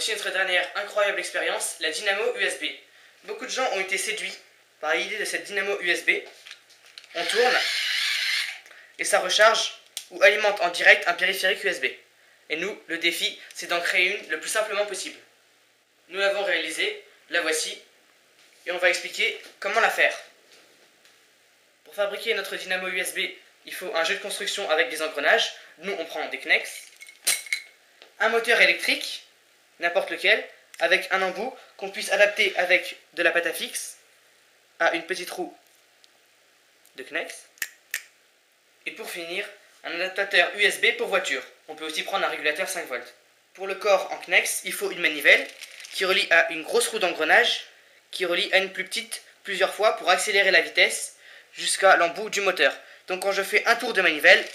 Voici notre dernière incroyable expérience, la dynamo USB. Beaucoup de gens ont été séduits par l'idée de cette dynamo USB. On tourne et ça recharge ou alimente en direct un périphérique USB. Et nous, le défi, c'est d'en créer une le plus simplement possible. Nous l'avons réalisée, la voici, et on va expliquer comment la faire. Pour fabriquer notre dynamo USB, il faut un jeu de construction avec des engrenages. Nous, on prend des Knex, un moteur électrique, n'importe lequel, avec un embout qu'on puisse adapter avec de la pâte à fixe à une petite roue de Knex. Et pour finir, un adaptateur USB pour voiture. On peut aussi prendre un régulateur 5 volts. Pour le corps en Knex, il faut une manivelle qui relie à une grosse roue d'engrenage qui relie à une plus petite plusieurs fois pour accélérer la vitesse jusqu'à l'embout du moteur. Donc quand je fais un tour de manivelle,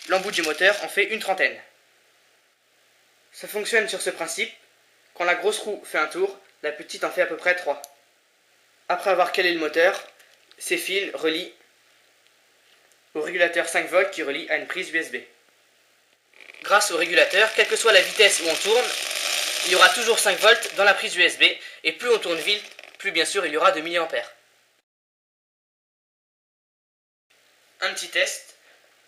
l'embout du moteur en fait une trentaine. Ça fonctionne sur ce principe. Quand la grosse roue fait un tour, la petite en fait à peu près 3. Après avoir calé le moteur, ces fils relient au régulateur 5 volts qui relie à une prise USB. Grâce au régulateur, quelle que soit la vitesse où on tourne, il y aura toujours 5 volts dans la prise USB, et plus on tourne vite, plus bien sûr il y aura de milliampères. Un petit test,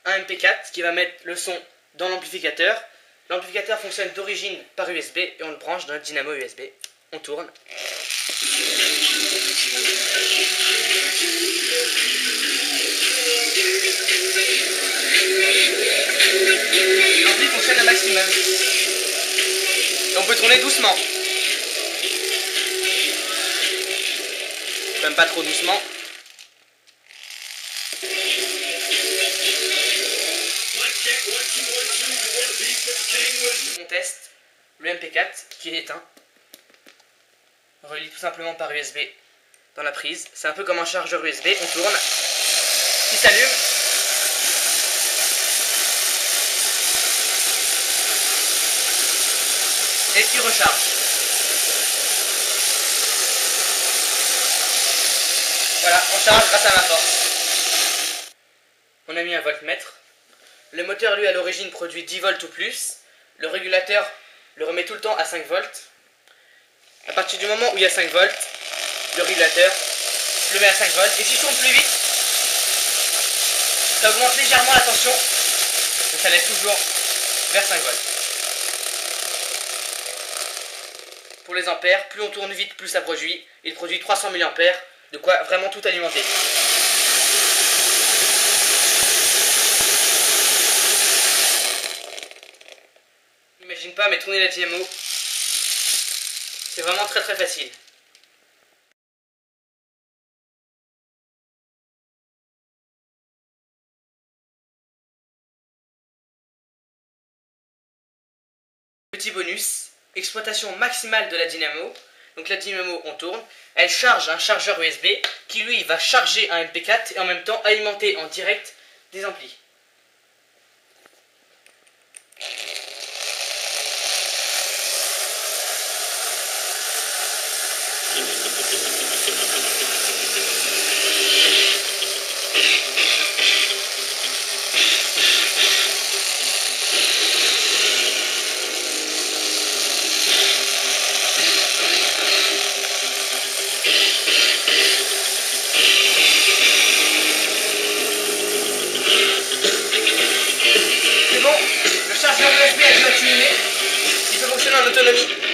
un MP4 qui va mettre le son dans l'amplificateur. L'amplificateur fonctionne d'origine par USB et on le branche dans notre dynamo USB. On tourne. L'ampli fonctionne au maximum. Et on peut tourner doucement. Quand même pas trop doucement. On teste le MP4 qui est éteint. On relie tout simplement par USB dans la prise. C'est un peu comme un chargeur USB. On tourne. Il s'allume. Et il recharge. Voilà, on charge grâce à ma force. On a mis un voltmètre. Le moteur, lui, à l'origine, produit 10 volts ou plus. Le régulateur le remet tout le temps à 5 volts. À partir du moment où il y a 5 volts, le régulateur le met à 5 volts. Et si je tourne plus vite, ça augmente légèrement la tension. Mais ça laisse toujours vers 5 volts. Pour les ampères, plus on tourne vite, plus ça produit. Il produit 300 mA, de quoi vraiment tout alimenter. J'imagine pas, mais tourner la dynamo, c'est vraiment très facile. Petit bonus, exploitation maximale de la dynamo. Donc la dynamo, on tourne, elle charge un chargeur USB qui lui va charger un MP4 et en même temps alimenter en direct des amplis. C'est bon, le chargeur USB a été activé, il peut fonctionner en autonomie.